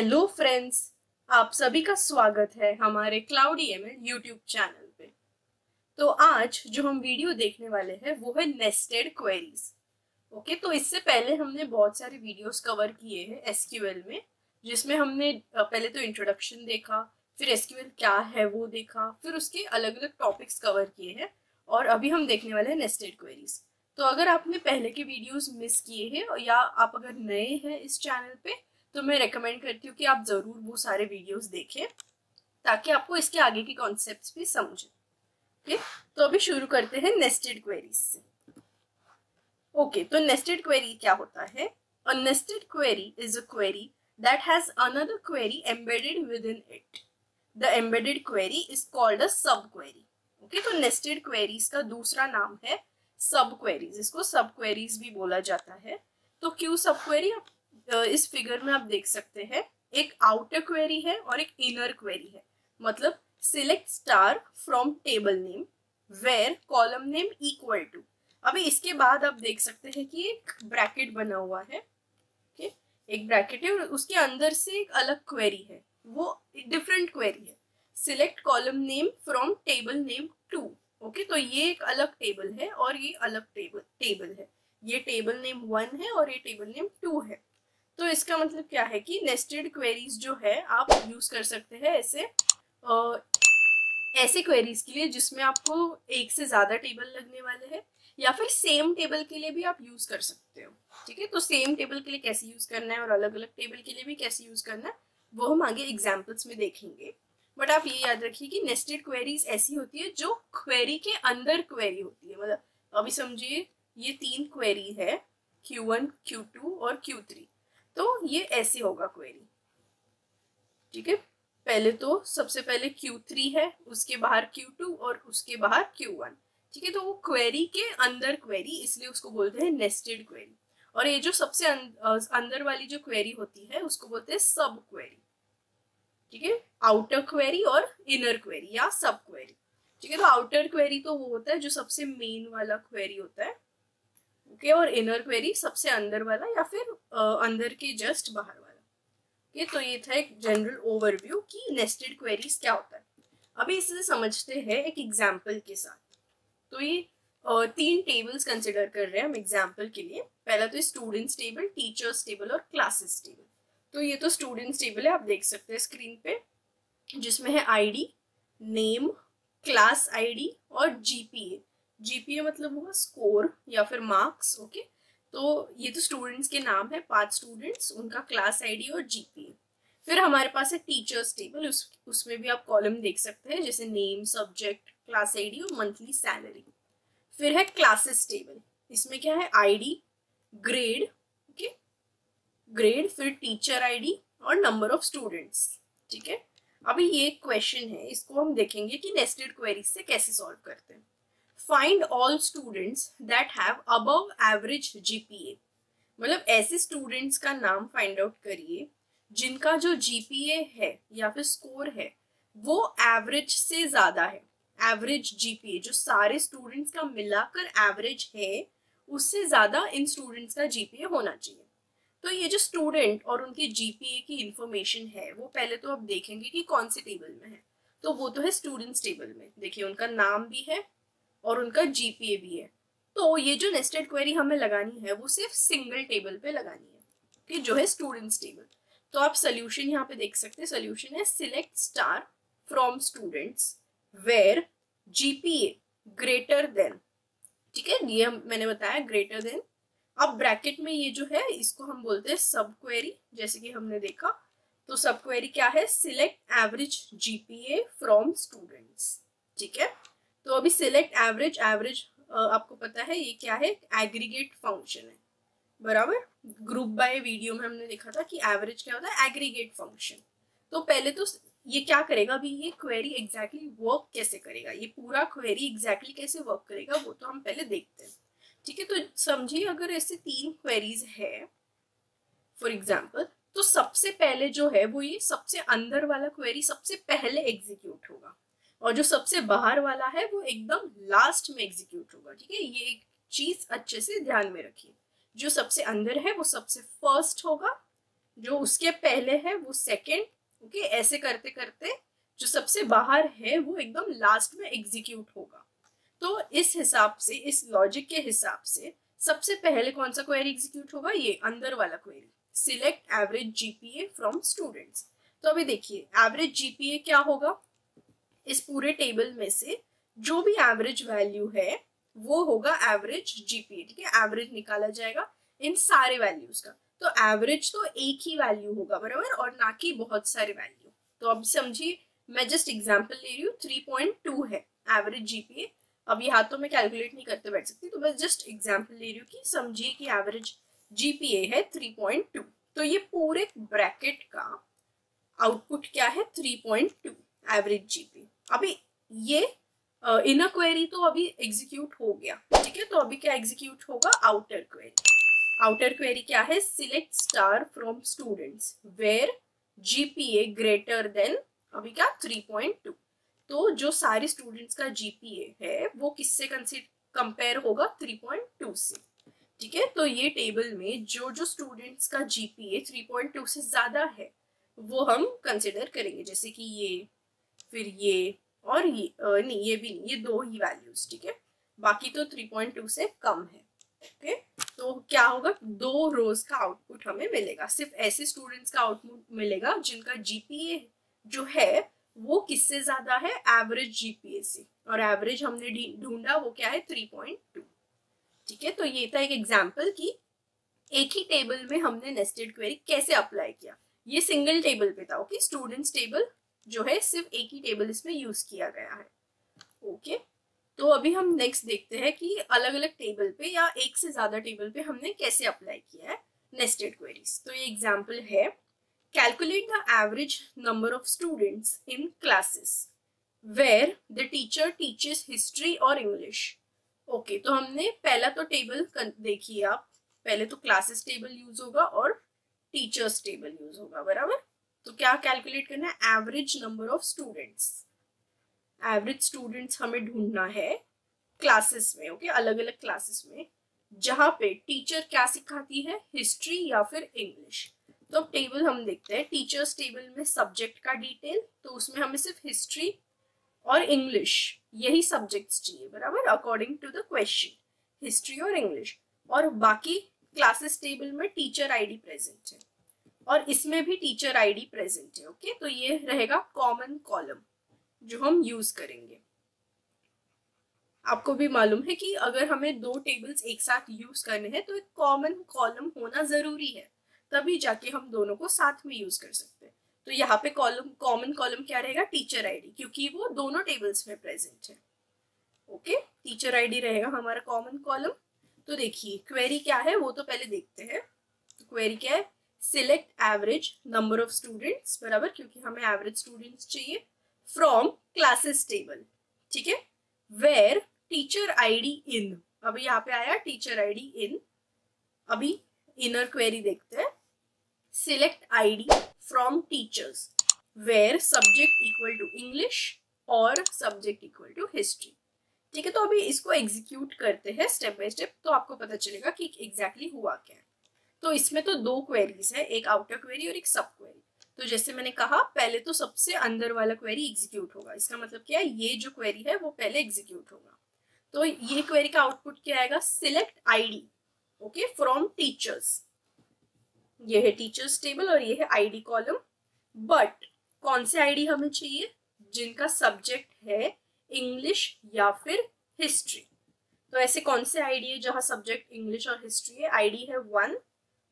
Hello friends, आप सभी का स्वागत है हमारे क्लाउडी एमएल यूट्यूब चैनल पे। तो आज जो हम वीडियो देखने वाले हैं वो है नेस्टेड क्वेरीज। ओके, तो इससे पहले हमने बहुत सारे वीडियोस कवर किए हैं एसक्यूएल में, जिसमें हमने पहले तो इंट्रोडक्शन देखा, फिर एसक्यूएल क्या है वो देखा, फिर उसके अलग अलग टॉपिक्स कवर किए हैं और अभी हम देखने वाले हैं नेस्टेड क्वेरीज। तो अगर आपने पहले के वीडियोस मिस किए हैं या आप अगर नए हैं इस चैनल पे, तो मैं रेकमेंड करती हूँ कि आप ज़रूर वो सारे वीडियोस देखें ताकि आपको इसके आगे के कॉन्सेप्ट्स भी समझें। ओके, तो अभी शुरू करते हैं नेस्टेड क्वेरीज से। ओके, तो नेस्टेड क्वेरी क्या होता है? A nested query is a query that has another query embedded within it. The embedded query is called a subquery. Okay, तो नेस्टेड क्वेरीज का दूसरा नाम है सब क्वेरीज। इसको सब क्वेरीज भी बोला जाता है। तो क्यों सब क्वेरी? इस फिगर में आप देख सकते हैं, एक आउटर क्वेरी है और एक इनर क्वेरी है। मतलब select star from table name where column name equal to. अभी इसके बाद आप देख सकते हैं कि एक ब्रैकेट बना हुआ है। ओके, एक ब्रैकेट है और उसके अंदर से एक अलग क्वेरी है, वो डिफरेंट क्वेरी है। Select column name from table name 2। Okay, तो ये एक अलग टेबल है और ये अलग टेबल है। ये टेबल नेम 1 है और ये टेबल नेम 2 है। तो इसका मतलब क्या है कि नेस्टेड क्वेरीज जो है आप यूज कर सकते हैं ऐसे क्वेरीज के लिए जिसमें आपको एक से ज्यादा टेबल लगने वाले हैं, या फिर सेम टेबल के लिए भी आप यूज कर सकते हो। ठीक है, तो सेम टेबल के लिए कैसे यूज करना है और अलग अलग टेबल के लिए भी कैसे यूज करना है वो हम आगे एग्जाम्पल्स में देखेंगे। बट आप ये याद रखिए कि नेस्टेड क्वेरीज ऐसी होती है जो क्वेरी के अंदर क्वेरी होती है। मतलब अभी समझिए ये 3 क्वेरी है, Q1, Q2 और Q3। तो ये ऐसे होगा क्वेरी। ठीक है, पहले तो सबसे पहले Q3 है, उसके बाहर Q2 और उसके बाहर Q1। ठीक है, तो वो क्वेरी के अंदर क्वेरी, इसलिए उसको बोलते हैं नेस्टेड क्वेरी। और ये जो सबसे अंदर वाली जो क्वेरी होती है उसको बोलते हैं सब क्वेरी। ठीक है, आउटर क्वेरी और इनर क्वेरी या सब क्वेरी। ठीक है, तो आउटर क्वेरी तो वो होता है जो सबसे मेन वाला क्वेरी होता है। ओके, और इनर क्वेरी सबसे अंदर वाला या फिर अंदर के जस्ट बाहर वाला। ओके, तो ये था एक जनरल ओवरव्यू कि नेस्टेड क्वेरीज क्या होता है। अभी इसे समझते हैं एक एग्जांपल के साथ। तो ये 3 टेबल्स कंसिडर कर रहे हैं हम एग्जांपल के लिए। पहला तो स्टूडेंट्स टेबल, टीचर्स टेबल और क्लासेस टेबल। तो ये तो स्टूडेंट्स टेबल है, आप देख सकते हैं स्क्रीन पे, जिसमें है आईडी, नेम, क्लास आईडी और जीपीए। जीपीए मतलब हुआ स्कोर या फिर मार्क्स। ओके, तो ये तो स्टूडेंट्स के नाम है, 5 स्टूडेंट्स, उनका क्लास आईडी और जीपीए। फिर हमारे पास है टीचर्स टेबल, उसमें भी आप कॉलम देख सकते हैं जैसे नेम, सब्जेक्ट, क्लास आईडी और मंथली सैलरी। फिर है क्लासेस टेबल, इसमें क्या है? आईडी, ग्रेड, ओके, ग्रेड, फिर टीचर आईडी और नंबर ऑफ स्टूडेंट्स। ठीक है, अभी ये क्वेश्चन है, इसको हम देखेंगे कि नेस्टेड क्वेरीज से कैसे सॉल्व करते हैं। Find all students that have above average GPA. मतलब ऐसे स्टूडेंट्स का नाम फाइंड आउट करिए जिनका जो जीपीए है या फिर स्कोर है वो एवरेज से ज्यादा है। एवरेज जीपीए जो सारे स्टूडेंट्स का मिलाकर एवरेज है, उससे ज्यादा इन स्टूडेंट्स का जीपीए होना चाहिए। तो ये जो स्टूडेंट और उनके जीपीए की इंफॉर्मेशन है वो पहले तो आप देखेंगे कि कौन से टेबल में है। तो वो तो है स्टूडेंट्स टेबल में। देखिए उनका नाम भी है और उनका जीपीए भी है। तो ये जो नेस्टेड क्वेरी हमें लगानी है वो सिर्फ सिंगल टेबल पे लगानी है, कि जो है स्टूडेंट्स टेबल। तो आप सोल्यूशन यहाँ पे देख सकते हैं। सोल्यूशन है select star from students where GPA greater than. ठीक है, ये मैंने बताया ग्रेटर देन। अब ब्रैकेट में ये जो है इसको हम बोलते हैं सब क्वेरी, जैसे कि हमने देखा। तो सब क्वेरी क्या है? Select average GPA from students. ठीक है, तो अभी सिलेक्ट एवरेज, एवरेज आपको पता है ये क्या है? एग्रीगेट फंक्शन है, बराबर। ग्रुप बाय वीडियो में हमने देखा था कि एवरेज क्या होता है? Aggregate function. तो पहले तो ये क्या करेगा? अभी ये क्वेरी एग्जैक्टली वर्क कैसे करेगा, ये पूरा क्वेरी एग्जैक्टली कैसे वर्क करेगा वो तो हम पहले देखते हैं। ठीक है, तो समझिए अगर ऐसे 3 क्वेरीज है फॉर एग्जाम्पल, तो सबसे पहले जो है वो ये सबसे अंदर वाला क्वेरी सबसे पहले एग्जीक्यूट होगा और जो सबसे बाहर वाला है वो एकदम लास्ट में एग्जीक्यूट होगा। ठीक है, ये एक चीज अच्छे से ध्यान में रखिए। जो सबसे अंदर है वो सबसे फर्स्ट होगा जो उसके पहले है वो सेकंड, ओके, ऐसे करते करते जो सबसे बाहर है वो एकदम लास्ट में एग्जीक्यूट होगा। तो इस हिसाब से, इस लॉजिक के हिसाब से सबसे पहले कौन सा क्वेरी एग्जीक्यूट होगा, ये अंदर वाला query, select average GPA from students. तो अभी देखिए एवरेज जीपीए क्या होगा, इस पूरे टेबल में से जो भी एवरेज वैल्यू है वो होगा एवरेज जीपीए, ठीक है, एवरेज निकाला जाएगा इन सारे वैल्यूज का। तो एवरेज तो एक ही वैल्यू होगा बराबर, और ना कि बहुत सारे वैल्यू। तो अब समझिए, मैं जस्ट एग्जांपल ले रही हूँ, 3.2 है एवरेज जीपीए। अब यहाँ तो मैं कैलकुलेट नहीं करते बैठ सकती, तो मैं जस्ट एग्जांपल ले रही हूँ कि समझिए कि एवरेज जीपीए है 3.2। तो ये पूरे ब्रैकेट का आउटपुट क्या है, 3.2 एवरेज जीपी। अभी ये इनर क्वेरी तो अभी एग्जीक्यूट हो गया, ठीक है। तो अभी क्या एग्जीक्यूट होगा, आउटर क्वेरी। आउटर क्वेरी क्या है, select star from students where GPA greater than, अभी क्या 3.2। तो जो सारे स्टूडेंट्स का जीपीए है वो किससे कंपेयर होगा, 3.2 से, ठीक है। तो ये टेबल में जो जो स्टूडेंट्स का जीपीए 3.2 से ज्यादा है वो हम कंसिडर करेंगे, जैसे कि ये, फिर ये, और ये नहीं, ये भी नहीं, ये दो ही वैल्यूज, ठीक है। बाकी तो 3.2 से कम है, ओके। तो क्या होगा, दो रोज का आउटपुट हमें मिलेगा, सिर्फ ऐसे स्टूडेंट्स का आउटपुट मिलेगा जिनका जीपीए जो है वो किससे ज्यादा है, एवरेज जीपीए से, और एवरेज हमने ढूंढा वो क्या है, 3.2, ठीक है। तो ये था एक एग्जाम्पल कि एक ही टेबल में हमने नेस्टेड क्वेरी कैसे अप्लाई किया। ये सिंगल टेबल पे था, ओके, स्टूडेंट्स टेबल जो है सिर्फ एक ही टेबल इसमें यूज किया गया है, ओके। तो अभी हम नेक्स्ट देखते हैं कि अलग अलग टेबल पे या एक से ज्यादा टेबल पे हमने कैसे अप्लाई किया है नेस्टेड क्वेरीज। तो ये एग्जाम्पल है, calculate the average number of students in classes where the teacher teaches history और इंग्लिश। ओके, तो हमने पहला तो टेबल देखिए आप, पहले तो क्लासेस टेबल यूज होगा और टीचर्स टेबल यूज होगा बराबर। तो क्या कैलकुलेट करना है, average number of students. Average students हमें ढूंढना है क्लासेस में, ओके, अलग अलग क्लासेस में जहां पे टीचर क्या सिखाती है, हिस्ट्री या फिर इंग्लिश। तो अब टेबल हम देखते हैं, टीचर्स टेबल में सब्जेक्ट का डिटेल, तो उसमें हमें सिर्फ हिस्ट्री और इंग्लिश यही सब्जेक्ट्स चाहिए बराबर, according to the question, history और इंग्लिश। और बाकी क्लासेस टेबल में टीचर आईडी प्रेजेंट है और इसमें भी टीचर आईडी प्रेजेंट है, ओके। तो ये रहेगा कॉमन कॉलम जो हम यूज करेंगे। आपको भी मालूम है कि अगर हमें दो टेबल्स एक साथ यूज करने हैं तो एक कॉमन कॉलम होना जरूरी है, तभी जाके हम दोनों को साथ में यूज कर सकते हैं। तो यहाँ पे कॉलम, कॉमन कॉलम क्या रहेगा, टीचर आईडी, क्योंकि वो दोनों टेबल्स में प्रेजेंट है, ओके। टीचर आईडी रहेगा हमारा कॉमन कॉलम। तो देखिए क्वेरी क्या है वो तो पहले देखते हैं। तो क्वेरी क्या है, select average number of students बराबर, क्योंकि हमें एवरेज स्टूडेंट्स चाहिए, फ्रॉम क्लासेस टेबल, ठीक है, वेयर टीचर आईडी इन। अभी यहाँ पे आया टीचर आईडी इन। अभी इनर क्वेरी देखते हैं, select ID from teachers where subject equal to English और सब्जेक्ट इक्वल टू हिस्ट्री, ठीक है। तो अभी इसको एग्जीक्यूट करते हैं स्टेप बाय स्टेप, तो आपको पता चलेगा कि एग्जैक्टली हुआ क्या है। तो इसमें तो दो क्वेरीज है, एक आउटर क्वेरी और एक सब क्वेरी। तो जैसे मैंने कहा पहले तो सबसे अंदर वाला क्वेरी एग्जीक्यूट होगा, इसका मतलब क्या है, ये जो क्वेरी है वो पहले एग्जीक्यूट होगा। तो ये क्वेरी का आउटपुट क्या आएगा, select ID, okay, from teachers. ये है टीचर्स टेबल और ये है आईडी कॉलम, बट कौन से आईडी हमें चाहिए, जिनका सब्जेक्ट है इंग्लिश या फिर हिस्ट्री। तो ऐसे कौन से आईडी है जहां सब्जेक्ट इंग्लिश और हिस्ट्री है, आईडी है 1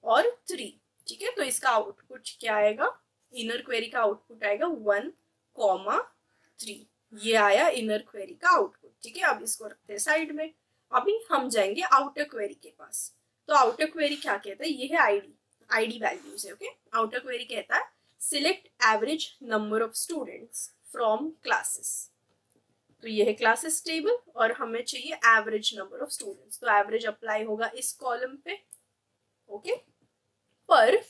और 3, ठीक है। तो इसका आउटपुट क्या आएगा, इनर क्वेरी का आउटपुट आएगा 1,3, ये आया इनर क्वेरी का आउटपुट, ठीक है। अब इसको रखते हैं साइड में। अभी हम जाएंगे आउटर क्वेरी के पास। तो आउटर क्वेरी क्या कहता है, ये है आईडी वैल्यूज है, ओके। आउटर क्वेरी कहता है select average number of students from classes. तो ये है क्लासेस टेबल और हमें चाहिए एवरेज नंबर ऑफ स्टूडेंट्स, तो एवरेज अप्लाई होगा इस कॉलम पे, ओके। पर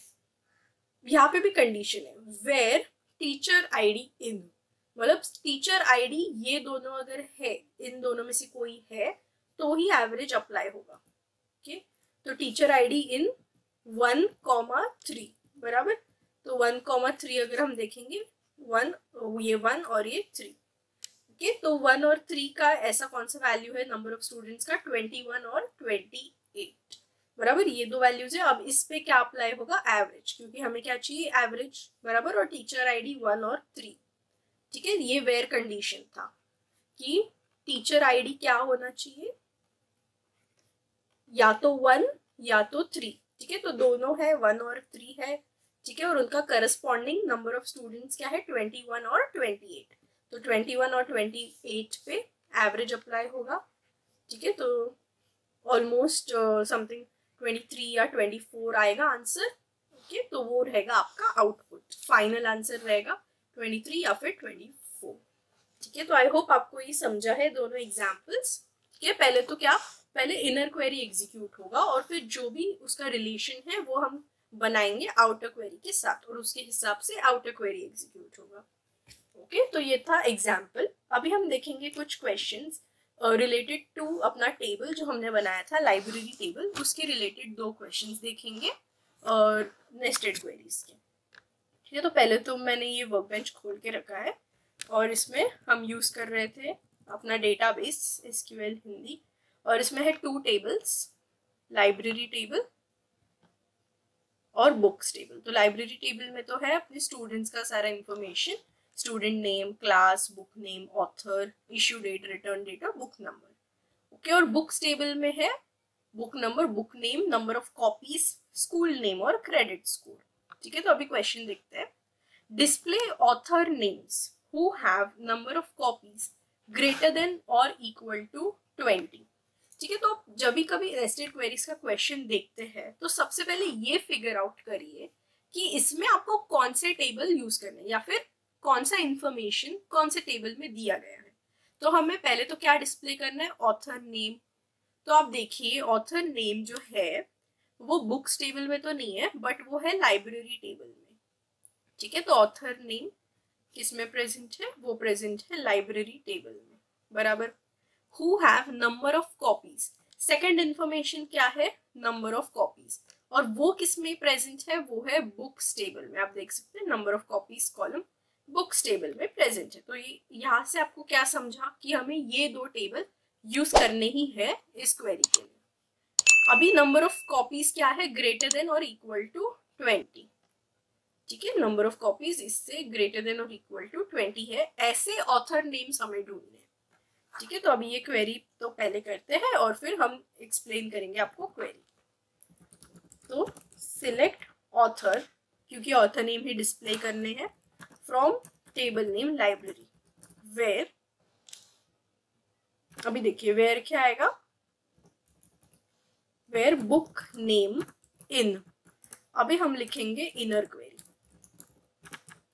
यहाँ पे भी कंडीशन है, वेयर टीचर आईडी इन, मतलब टीचर आईडी ये दोनों अगर है, इन दोनों में से कोई है तो ही एवरेज अप्लाई होगा, ओके। तो टीचर आईडी इन 1,3, बराबर। तो 1,3 अगर हम देखेंगे, 1 ये 1 और ये 3, ओके। तो 1 और 3 का ऐसा कौन सा वैल्यू है नंबर ऑफ स्टूडेंट्स का, 21 और 28, बराबर। ये दो वैल्यूज है। अब इस पे क्या अप्लाई होगा, एवरेज, क्योंकि हमें क्या चाहिए, एवरेज, बराबर। और टीचर आईडी 1 और 3, ठीक है। ये वेयर कंडीशन था कि टीचर आईडी क्या होना चाहिए, या तो 1 या तो 3, ठीक है। तो दोनों है, 1 और 3 है, ठीक है। और उनका करस्पॉन्डिंग नंबर ऑफ स्टूडेंट्स क्या है, 21 और 28। तो 21 और 28 पे एवरेज अप्लाई होगा, ठीक है। तो ऑलमोस्ट समथिंग 23 या 24 आएगा आंसर, ओके। तो वो रहेगा आपका आउटपुट, फाइनल आंसर रहेगा 23 या फिर 24, ठीक है। तो आई होप आपको ये समझा है दोनों एग्जाम्पल्स, ठीक है। पहले तो क्या, पहले इनर क्वेरी एग्जीक्यूट होगा और फिर जो भी उसका रिलेशन है वो हम बनाएंगे आउटर क्वेरी के साथ, और उसके हिसाब से आउटर क्वेरी एग्जीक्यूट होगा, ओके। तो ये था एग्जाम्पल। अभी हम देखेंगे कुछ क्वेश्चंस रिलेटेड टू अपना टेबल जो हमने बनाया था, लाइब्रेरी टेबल, उसके रिलेटेड दो क्वेश्चंस देखेंगे और नेस्टेड क्वेरीज के, ठीक है। तो पहले तो मैंने ये वर्कबेंच खोल के रखा है और इसमें हम यूज कर रहे थे अपना डेटाबेस SQL हिंदी, और इसमें है 2 टेबल्स, लाइब्रेरी टेबल और बुक्स टेबल। तो लाइब्रेरी टेबल में तो है अपने स्टूडेंट्स का सारा information, student name, class, book name, author, issue date, return date और बुक नंबर, ओके। और बुक्स टेबल में है book number, book name, number of copies, school name और क्रेडिट स्कोर, ठीक है। तो अभी क्वेश्चन देखते हैं। Display author names who have number of copies greater than और इक्वल टू 20, ठीक है। तो आप जब भी कभी नेस्टेड क्वेरीज का क्वेश्चन देखते हैं तो सबसे पहले ये फिगर आउट करिए कि इसमें आपको कौन से टेबल यूज करने हैं या फिर कौन सा इंफॉर्मेशन कौन से टेबल में दिया गया है। तो हमें पहले तो क्या डिस्प्ले करना है, ऑथर नेम। तो आप देखिए ऑथर नेम जो है वो बुक्स टेबल में तो नहीं है, बट वो है लाइब्रेरी टेबल में, ठीक है। तो ऑथर नेम किस में प्रेजेंट है, वो प्रेजेंट है लाइब्रेरी टेबल में, बराबर। Who have number of copies, second information क्या है, नंबर ऑफ कॉपीज, और वो किस में प्रेजेंट है, वो है बुक्स टेबल में। आप देख सकते हैं number of copies column books table में प्रेजेंट है। तो ये यहाँ से आपको क्या समझा कि हमें ये दो टेबल यूज करने ही है इस क्वेरी के लिए। अभी नंबर ऑफ कॉपीज क्या है, ग्रेटर देन और इक्वल टू 20, ठीक है। नंबर ऑफ कॉपीज इससे ग्रेटर देन और इक्वल टू 20 है, ऐसे ऑथर नेम्स हमें ढूंढने हैं, ठीक है। तो अभी ये क्वेरी तो पहले करते हैं और फिर हम एक्सप्लेन करेंगे आपको क्वेरी। तो सिलेक्ट ऑथर, क्योंकि ऑथर नेम ही डिस्प्ले करने हैं, from table name library, where, अभी देखिए वेयर क्या आएगा, वेयर बुक नेम इन, अभी हम लिखेंगे inner query,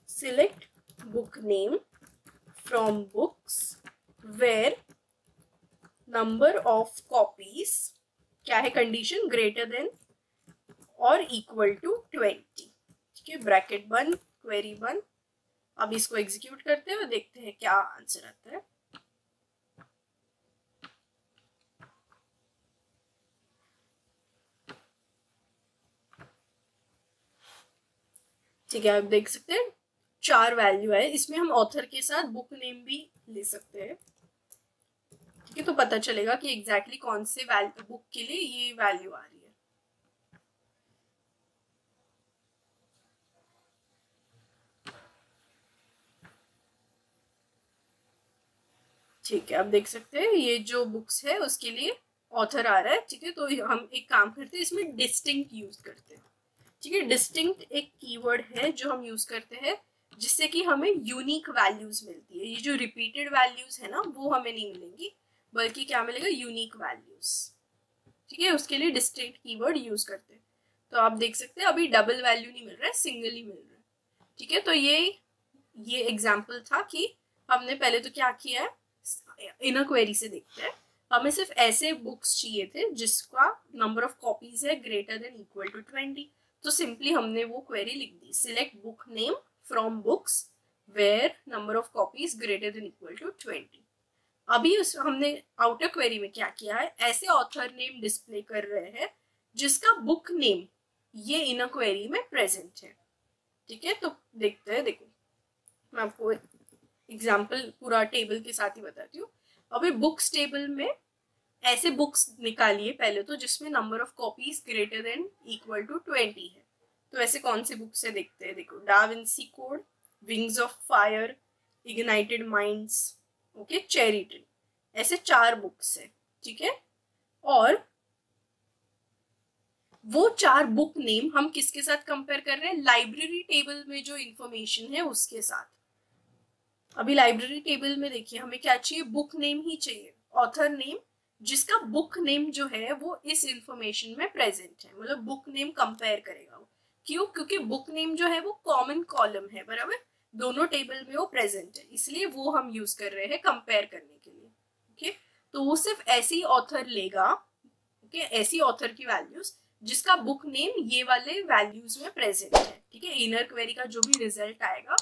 select book name from books where number of copies, क्या है कंडीशन, ग्रेटर देन और इक्वल टू 20, ठीक है। ब्रैकेट बंद, क्वेरी बंद। अब इसको एग्जीक्यूट करते हैं और देखते हैं क्या आंसर आता है। ठीक है, आप देख सकते हैं 4 वैल्यू है, इसमें हम ऑथर के साथ बुक नेम भी ले सकते हैं, ठीक है। तो पता चलेगा कि एग्जैक्टली कौन से बुक के लिए ये वैल्यू आ रही है। ठीक है, आप देख सकते हैं ये जो बुक्स है उसके लिए ऑथर आ रहा है, ठीक है। तो हम एक काम करते हैं, इसमें डिस्टिंक्ट यूज करते हैं, ठीक है। डिस्टिंक्ट एक कीवर्ड है जो हम यूज करते हैं जिससे कि हमें यूनिक वैल्यूज मिलती है। ये जो रिपीटेड वैल्यूज है ना वो हमें नहीं मिलेंगी, बल्कि क्या मिलेगा, यूनिक वैल्यूज, ठीक है। उसके लिए डिस्टिंक्ट कीवर्ड यूज करते हैं। तो आप देख सकते हैं अभी डबल वैल्यू नहीं मिल रहा है, सिंगल ही मिल रहा है, ठीक है। तो ये एग्जाम्पल था कि हमने पहले तो क्या किया है, इनर क्वेरी से देखते हैं। हमें सिर्फ ऐसे बुक्स चाहिए थे जिसका नंबर ऑफ कॉपीज है ग्रेटर देन इक्वल टू 20, तो सिंपली हमने वो क्वेरी लिख दी, select book name from books where number of copies greater than equal to 20। अभी हमने आउटर क्वेरी में क्या किया है, ऐसे ऑथर नेम डिस्प्ले कर रहे हैं जिसका बुक नेम ये इनर क्वेरी में प्रेजेंट है। ठीक है, तो देखते हैं। देखो मैं आपको एग्जाम्पल पूरा टेबल के साथ ही बताती हूँ। अभी बुक्स टेबल में ऐसे बुक्स निकालिए पहले तो जिसमें number of copies greater than equal to 20 है। तो ऐसे कौन सी बुक्स है देखते हैं। देखो, da Vinci code, wings of fire, ignited minds, okay, cherry tree, ऐसे 4 बुक्स है। ठीक है, और वो 4 बुक नेम हम किसके साथ कंपेयर कर रहे हैं? लाइब्रेरी टेबल में जो इंफॉर्मेशन है उसके साथ। अभी लाइब्रेरी टेबल में देखिए हमें क्या चाहिए? बुक नेम ही चाहिए, ऑथर नेम, जिसका बुक नेम जो है वो इस इंफॉर्मेशन में प्रेजेंट है। मतलब बुक नेम कंपेयर करेगा वो। क्यों? क्योंकि बुक नेम जो है वो कॉमन कॉलम है, बराबर, दोनों टेबल में वो प्रेजेंट है, इसलिए वो हम यूज कर रहे हैं कंपेयर करने के लिए। ओके, तो वो सिर्फ ऐसे ही ऑथर लेगा, ओके, ऐसी ऑथर की वैल्यूज जिसका बुक नेम ये वाले वैल्यूज में प्रेजेंट है। ठीक है, इनर क्वेरी का जो भी रिजल्ट आएगा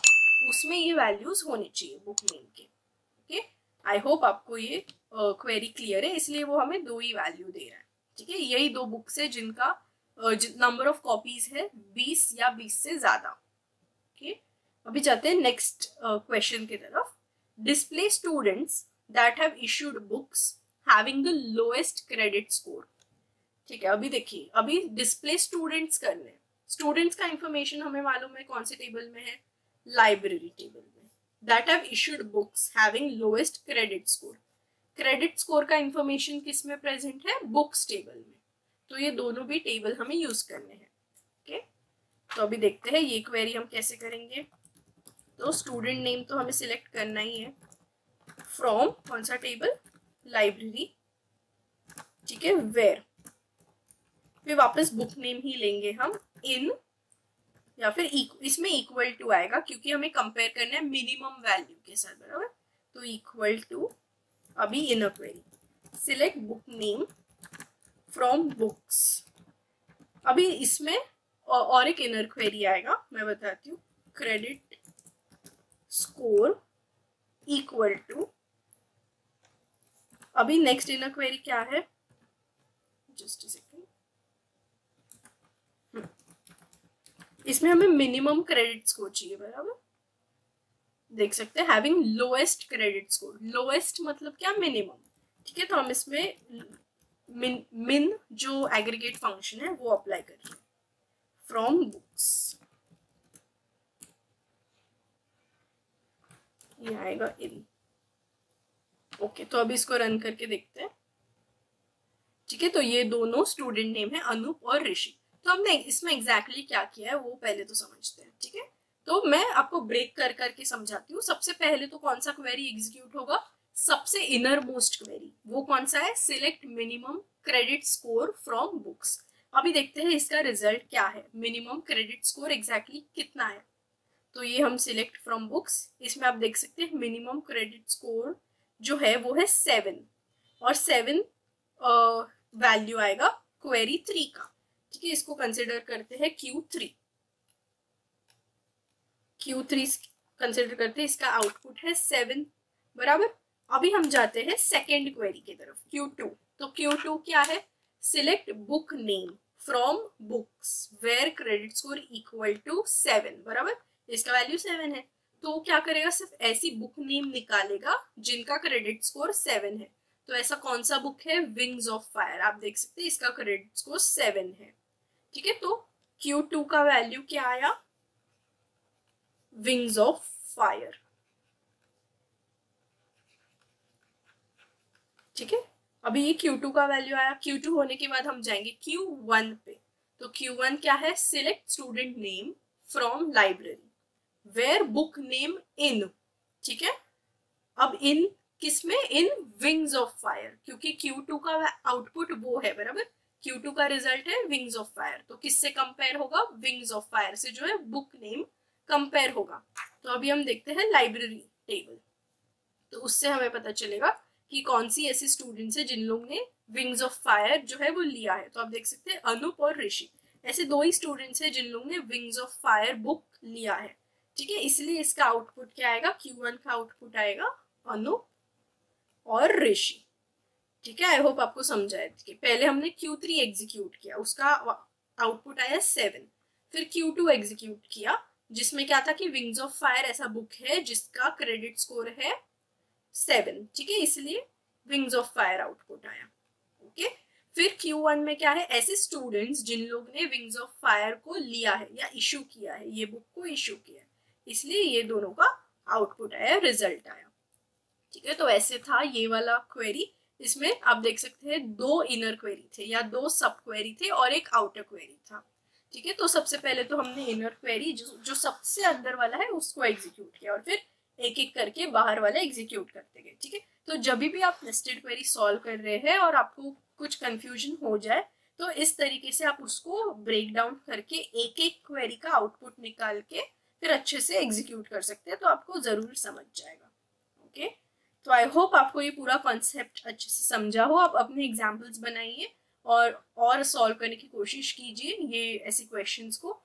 उसमें ये वैल्यूज होने चाहिए बुक नेम के। ओके, आई होप आपको ये क्वेरी क्लियर है, इसलिए वो हमें 2 ही वैल्यू दे रहा है। ठीक है, यही 2 बुक्स है जिनका नंबर ऑफ कॉपीज है 20 या 20 से ज्यादा। ओके, अभी जाते हैं नेक्स्ट क्वेश्चन की तरफ। Display students that have issued books having the lowest credit score. ठीक है, अभी देखिए, अभी डिस्प्ले स्टूडेंट्स करने हैं। स्टूडेंट्स का इंफॉर्मेशन हमें मालूम है कौन से टेबल में है? लाइब्रेरी टेबल में। That have issued books having lowest credit score. Credit score का इंफॉर्मेशन किस में प्रेजेंट है? बुक्स टेबल में। तो ये दोनों भी टेबल हमें यूज करने हैं। ओके, तो अभी देखते हैं ये क्वेरी हम कैसे करेंगे। तो स्टूडेंट नेम तो हमें सिलेक्ट करना ही है फ्रॉम कौन सा टेबल? लाइब्रेरी। ठीक है, वेयर, फिर वापस बुक नेम ही लेंगे हम, इन, या फिर इसमें इक्वल टू आएगा क्योंकि हमें कंपेयर करना है मिनिमम वैल्यू के साथ, बराबर। तो इक्वल टू, अभी inner query, select book name from books. अभी इसमें और एक इनर क्वेरी आएगा, मैं बताती हूँ। क्रेडिट स्कोर इक्वल टू, अभी नेक्स्ट इनर क्वेरी क्या है? जस्ट अ सेकंड, इसमें हमें मिनिमम क्रेडिट स्कोर चाहिए, बराबर। देख सकते हैं having lowest credit score. Lowest मतलब क्या? मिनिमम। ठीक है, तो हम इसमें मिन जो एग्रीगेट फंक्शन है वो अप्लाई कर रहे हैं फ्रॉम बुक्स। ये आएगा इन। ओके, तो अभी इसको रन करके देखते हैं। ठीक है, तो ये दोनों स्टूडेंट नेम है, अनूप और ऋषि। तो हमने इसमें एग्जैक्टली क्या किया है वो पहले तो समझते हैं। ठीक है, तो मैं आपको ब्रेक कर करके समझाती हूँ। सबसे पहले तो कौन सा क्वेरी एग्जीक्यूट होगा? सबसे इनर मोस्ट क्वेरी, वो कौन सा है? Select minimum credit score from books. अभी देखते हैं इसका रिजल्ट क्या है, मिनिमम क्रेडिट स्कोर एग्जैक्टली कितना है। तो ये हम सिलेक्ट फ्रॉम बुक्स, इसमें आप देख सकते हैं मिनिमम क्रेडिट स्कोर जो है वो है 7, और 7 वैल्यू आएगा क्वेरी 3 का। ठीक है, इसको कंसिडर करते हैं Q3। Q3 कंसिडर करते हैं, इसका आउटपुट है 7, बराबर। अभी हम जाते हैं सेकेंड क्वेरी की तरफ, Q2। तो Q2 क्या है? Select book name from books where credit score equal to 7, बराबर। इसका वैल्यू 7 है, तो क्या करेगा? सिर्फ ऐसी बुक नेम निकालेगा जिनका क्रेडिट स्कोर 7 है। तो ऐसा कौन सा बुक है? Wings of fire. आप देख सकते हैं इसका क्रेडिट स्कोर 7 है। ठीक है, तो Q2 का वैल्यू क्या आया? Wings of fire. ठीक है, अभी ये Q2 का वैल्यू आया। Q2 होने के बाद हम जाएंगे Q1 पे। तो Q1 क्या है? Select student name from library where book name in. ठीक है, अब इन किसमें? इन विंग्स ऑफ फायर, क्योंकि Q2 का आउटपुट वो है, बराबर। Q2 का रिजल्ट है विंग्स ऑफ फायर, तो किससे कंपेयर होगा? विंग्स ऑफ फायर से जो है बुक नेम कंपेयर होगा। तो अभी हम देखते हैं लाइब्रेरी टेबल, तो उससे हमें पता चलेगा कि कौन सी ऐसी स्टूडेंट्स है जिन लोग ने विंग्स ऑफ फायर जो है वो लिया है। तो आप देख सकते हैं अनूप और ऋषि, ऐसे 2 ही स्टूडेंट्स है जिन लोग ने विंग्स ऑफ फायर बुक लिया है। ठीक है, इसलिए इसका आउटपुट क्या आएगा? Q1 का आउटपुट आएगा अनूप और ऋषि। ठीक है, आई होप आपको समझा है कि पहले हमने Q3 एग्जीक्यूट किया, उसका आउटपुट आया 7। फिर Q2 एग्जीक्यूट किया, जिसमें क्या था कि विंग्स ऑफ फायर ऐसा बुक है जिसका क्रेडिट स्कोर है 7, ठीक है, इसलिए विंग्स ऑफ फायर आउटपुट आया। ओके, फिर Q1 में क्या है, ऐसे स्टूडेंट्स जिन लोग ने विंग्स ऑफ फायर को लिया है या इशू किया है, ये बुक को इशू किया है, इसलिए ये दोनों का आउटपुट आया, रिजल्ट आया। ठीक है, तो ऐसे था ये वाला क्वेरी। इसमें आप देख सकते हैं 2 इनर क्वेरी थे या 2 सब क्वेरी थे और एक आउटर क्वेरी था। ठीक है, तो सबसे पहले तो हमने इनर क्वेरी जो सबसे अंदर वाला है उसको एग्जीक्यूट किया और फिर एक एक करके बाहर वाला एग्जीक्यूट करते गए। ठीक है, तो जब भी आप नेस्टेड क्वेरी सॉल्व कर रहे हैं और आपको कुछ कंफ्यूजन हो जाए तो इस तरीके से आप उसको ब्रेक डाउन करके एक एक क्वेरी का आउटपुट निकाल के फिर अच्छे से एग्जीक्यूट कर सकते हैं, तो आपको जरूर समझ जाएगा। ओके, तो आई होप आपको ये पूरा कॉन्सेप्ट अच्छे से समझा हो। आप अपने एग्जाम्पल्स बनाइए और सॉल्व करने की कोशिश कीजिए ये ऐसे क्वेश्चंस को।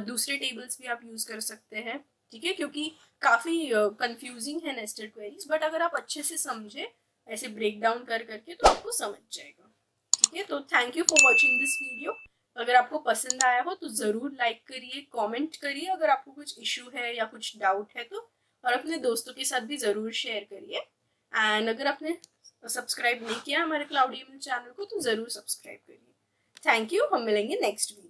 दूसरे टेबल्स भी आप यूज कर सकते हैं, ठीक है, क्योंकि काफी कंफ्यूजिंग है नेस्टेड क्वेरीज, बट अगर आप अच्छे से समझे ऐसे ब्रेक डाउन कर करके तो आपको समझ जाएगा। ठीक है, तो thank you for watching this video. अगर आपको पसंद आया हो तो ज़रूर लाइक करिए, कमेंट करिए अगर आपको कुछ इशू है या कुछ डाउट है तो, और अपने दोस्तों के साथ भी ज़रूर शेयर करिए। एंड अगर आपने सब्सक्राइब नहीं किया हमारे क्लाउडी एमएल चैनल को तो ज़रूर सब्सक्राइब करिए। थैंक यू, हम मिलेंगे नेक्स्ट वीडियो।